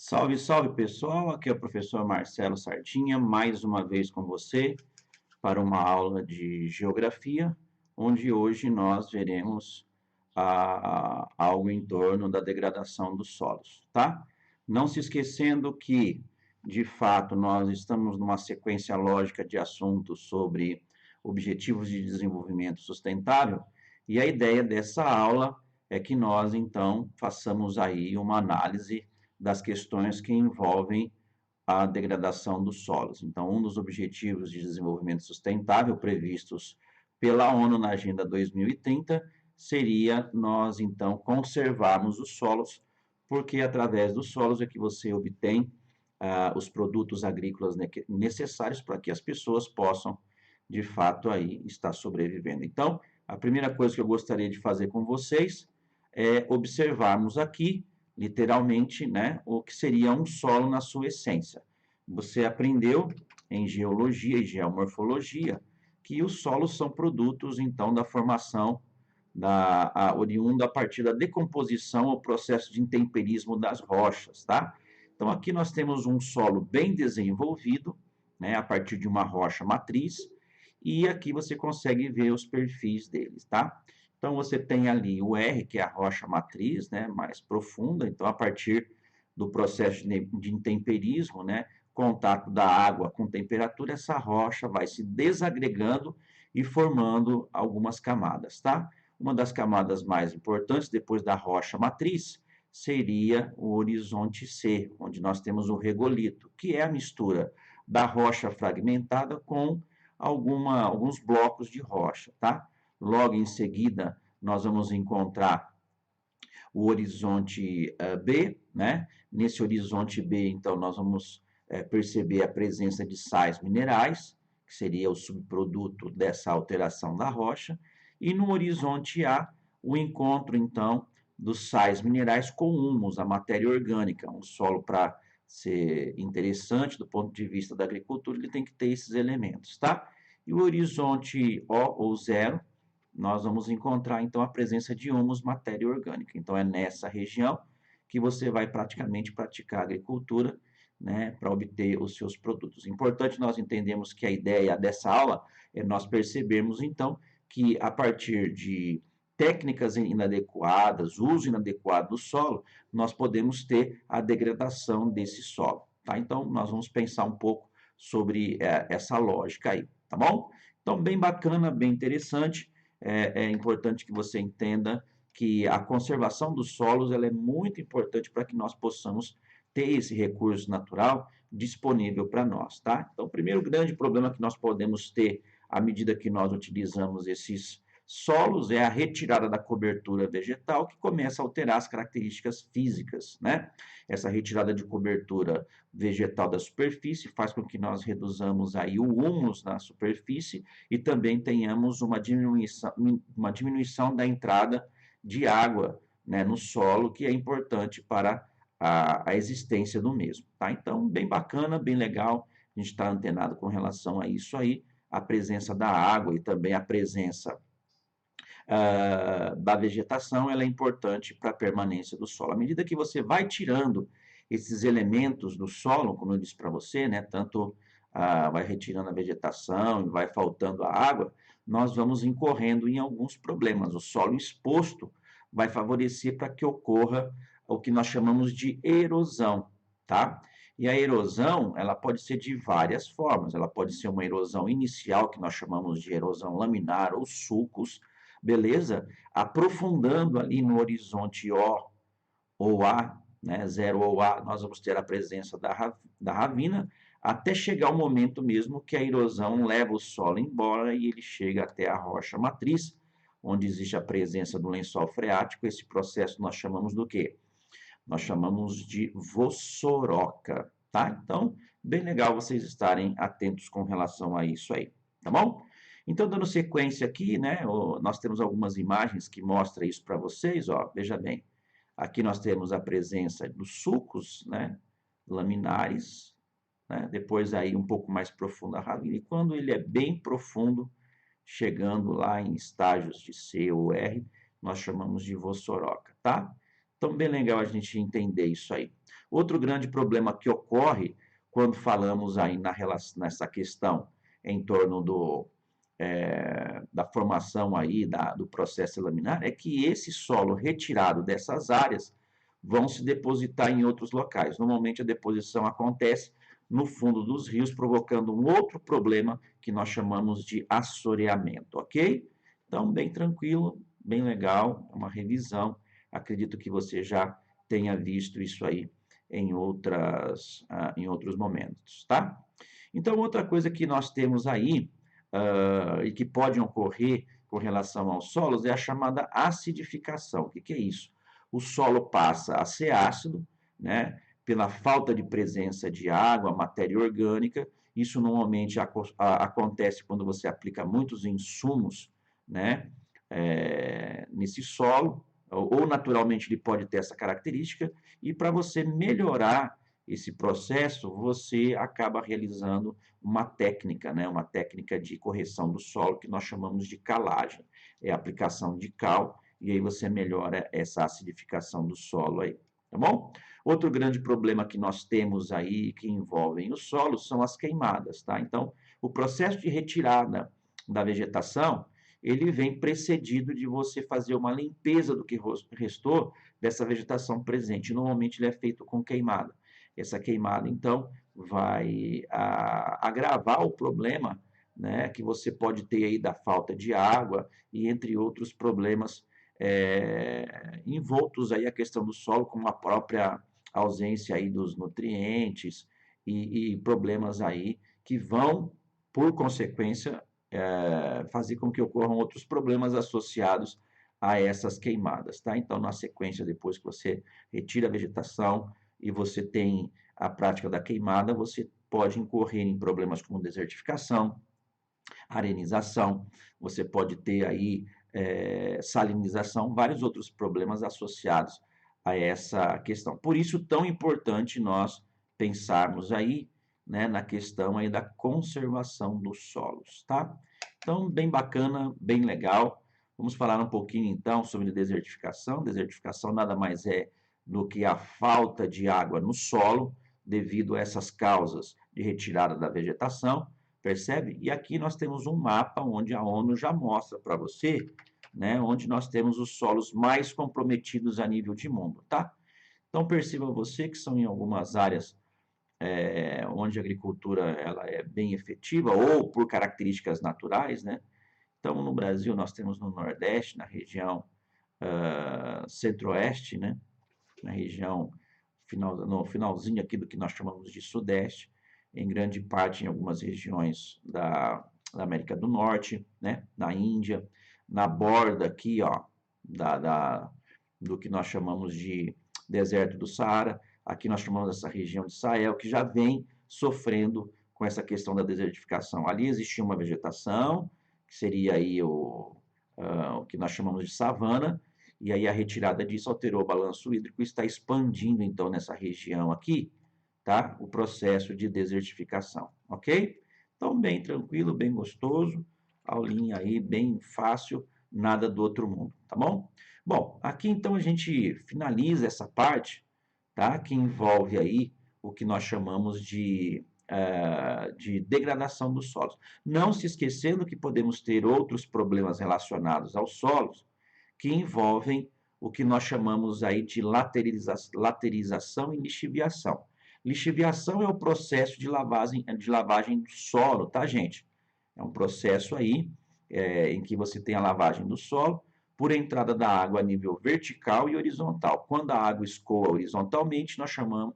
Salve, salve pessoal, aqui é o professor Marcelo Sardinha, mais uma vez com você para uma aula de geografia, onde hoje nós veremos algo em torno da degradação dos solos, tá? Não se esquecendo que, de fato, nós estamos numa sequência lógica de assuntos sobre objetivos de desenvolvimento sustentável, e a ideia dessa aula é que nós, então, façamos aí uma análise das questões que envolvem a degradação dos solos. Então, um dos objetivos de desenvolvimento sustentável previstos pela ONU na Agenda 2030 seria nós, então, conservarmos os solos, porque através dos solos é que você obtém os produtos agrícolas necessários para que as pessoas possam, de fato, aí estar sobrevivendo. Então, a primeira coisa que eu gostaria de fazer com vocês é observarmos aqui, literalmente, né, o que seria um solo na sua essência. Você aprendeu em geologia e geomorfologia que os solos são produtos, então, da formação oriunda a partir da decomposição ou processo de intemperismo das rochas, tá? Então, aqui nós temos um solo bem desenvolvido, né, a partir de uma rocha matriz, e aqui você consegue ver os perfis deles, tá? Então, você tem ali o R, que é a rocha matriz, né, mais profunda, então, a partir do processo de intemperismo, né, contato da água com temperatura, essa rocha vai se desagregando e formando algumas camadas, tá? Uma das camadas mais importantes, depois da rocha matriz, seria o horizonte C, onde nós temos o regolito, que é a mistura da rocha fragmentada com alguns blocos de rocha, tá? Logo em seguida, nós vamos encontrar o horizonte B, né? Nesse horizonte B, então, nós vamos perceber a presença de sais minerais, que seria o subproduto dessa alteração da rocha, e no horizonte A, o encontro, então, dos sais minerais com humus, a matéria orgânica. Um solo, para ser interessante do ponto de vista da agricultura, ele tem que ter esses elementos, tá? E o horizonte O ou zero, nós vamos encontrar, então, a presença de humus, matéria orgânica. Então, é nessa região que você vai praticamente praticar agricultura, né, para obter os seus produtos. Importante nós entendermos que a ideia dessa aula é nós percebermos, então, que a partir de técnicas inadequadas, uso inadequado do solo, nós podemos ter a degradação desse solo, tá? Então, nós vamos pensar um pouco sobre essa lógica aí, tá bom? Então, bem bacana, bem interessante. É importante que você entenda que a conservação dos solos ela é muito importante para que nós possamos ter esse recurso natural disponível para nós, tá? Então, o primeiro grande problema que nós podemos ter à medida que nós utilizamos esses solos é a retirada da cobertura vegetal, que começa a alterar as características físicas, né? Essa retirada de cobertura vegetal da superfície faz com que nós reduzamos aí o humus na superfície e também tenhamos uma diminuição da entrada de água, né, no solo, que é importante para a existência do mesmo, tá? Então, bem bacana, bem legal, a gente está antenado com relação a isso aí, a presença da água e também a presença da vegetação, ela é importante para a permanência do solo. À medida que você vai tirando esses elementos do solo, como eu disse para você, né, tanto vai retirando a vegetação e vai faltando a água, nós vamos incorrendo em alguns problemas. O solo exposto vai favorecer para que ocorra o que nós chamamos de erosão, tá? E a erosão, ela pode ser de várias formas. Ela pode ser uma erosão inicial, que nós chamamos de erosão laminar ou sulcos, beleza? Aprofundando ali no horizonte O ou A, né, 0 ou A, nós vamos ter a presença da ravina, até chegar o momento mesmo que a erosão leva o solo embora e ele chega até a rocha matriz, onde existe a presença do lençol freático. Esse processo nós chamamos do quê? Nós chamamos de vossoroca, tá? Então, bem legal vocês estarem atentos com relação a isso aí, tá bom? Então, dando sequência aqui, né, nós temos algumas imagens que mostram isso para vocês, ó, veja bem. Aqui nós temos a presença dos sulcos, né, laminares, né, depois aí um pouco mais profundo a ravina, e quando ele é bem profundo, chegando lá em estágios de C ou R, nós chamamos de vossoroca, tá? Então, bem legal a gente entender isso aí. Outro grande problema que ocorre quando falamos aí nessa questão em torno da formação aí do processo laminar é que esse solo retirado dessas áreas vão se depositar em outros locais. Normalmente a deposição acontece no fundo dos rios, provocando um outro problema que nós chamamos de assoreamento, ok? Então, bem tranquilo, bem legal, uma revisão. Acredito que você já tenha visto isso aí em outros momentos, tá? Então, outra coisa que nós temos aí, e que pode ocorrer com relação aos solos, é a chamada acidificação. O que é isso? O solo passa a ser ácido, né, pela falta de presença de água, matéria orgânica. Isso normalmente acontece quando você aplica muitos insumos, né, nesse solo, ou naturalmente ele pode ter essa característica, e para você melhorar esse processo, você acaba realizando uma técnica, né, uma técnica de correção do solo que nós chamamos de calagem. É a aplicação de cal, e aí você melhora essa acidificação do solo aí, tá bom? Outro grande problema que nós temos aí, que envolvem o solo, são as queimadas, tá? Então, o processo de retirada da vegetação, ele vem precedido de você fazer uma limpeza do que restou dessa vegetação presente. Normalmente ele é feito com queimada. Essa queimada, então, vai agravar o problema, né, que você pode ter aí da falta de água e entre outros problemas envoltos aí a questão do solo, como a própria ausência aí dos nutrientes e problemas aí que vão, por consequência, fazer com que ocorram outros problemas associados a essas queimadas, tá? Então, na sequência, depois que você retira a vegetação e você tem a prática da queimada, você pode incorrer em problemas como desertificação, arenização, você pode ter aí salinização, vários outros problemas associados a essa questão. Por isso, tão importante nós pensarmos aí, né, na questão aí da conservação dos solos, tá? Então, bem bacana, bem legal. Vamos falar um pouquinho, então, sobre desertificação. Desertificação nada mais é do que a falta de água no solo, devido a essas causas de retirada da vegetação, percebe? E aqui nós temos um mapa onde a ONU já mostra para você, né, onde nós temos os solos mais comprometidos a nível de mundo, tá? Então perceba você que são em algumas áreas onde a agricultura ela é bem efetiva ou por características naturais, né? Então no Brasil nós temos no Nordeste, na região Centro-Oeste, né? Na região no finalzinho aqui do que nós chamamos de Sudeste, em grande parte em algumas regiões da América do Norte, né? Na Índia, na borda aqui, ó, do que nós chamamos de deserto do Saara. Aqui nós chamamos essa região de Sahel, que já vem sofrendo com essa questão da desertificação. Ali existia uma vegetação, que seria aí o que nós chamamos de savana, e aí a retirada disso alterou o balanço hídrico e está expandindo, então, nessa região aqui, tá? O processo de desertificação, ok? Então, bem tranquilo, bem gostoso, aulinha aí, bem fácil, nada do outro mundo, tá bom? Bom, aqui então a gente finaliza essa parte, tá? Que envolve aí o que nós chamamos de degradação dos solos. Não se esquecendo que podemos ter outros problemas relacionados aos solos, que envolvem o que nós chamamos aí de laterização e lixiviação. Lixiviação é o processo de lavagem do solo, tá, gente? É um processo aí em que você tem a lavagem do solo por entrada da água a nível vertical e horizontal. Quando a água escoa horizontalmente,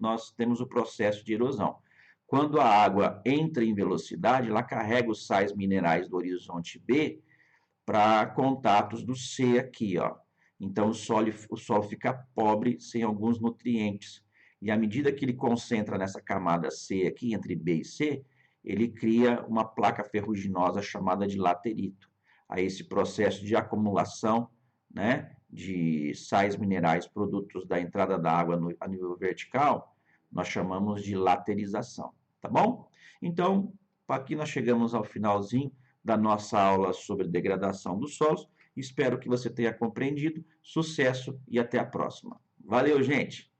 nós temos o processo de erosão. Quando a água entra em velocidade, ela carrega os sais minerais do horizonte B para contatos do C aqui, ó. Então o solo fica pobre sem alguns nutrientes. E à medida que ele concentra nessa camada C aqui, entre B e C, ele cria uma placa ferruginosa chamada de laterito. A esse processo de acumulação, né, de sais minerais produtos da entrada da água a nível vertical, nós chamamos de laterização, tá bom? Então, aqui nós chegamos ao finalzinho da nossa aula sobre degradação dos solos. Espero que você tenha compreendido. Sucesso e até a próxima. Valeu, gente!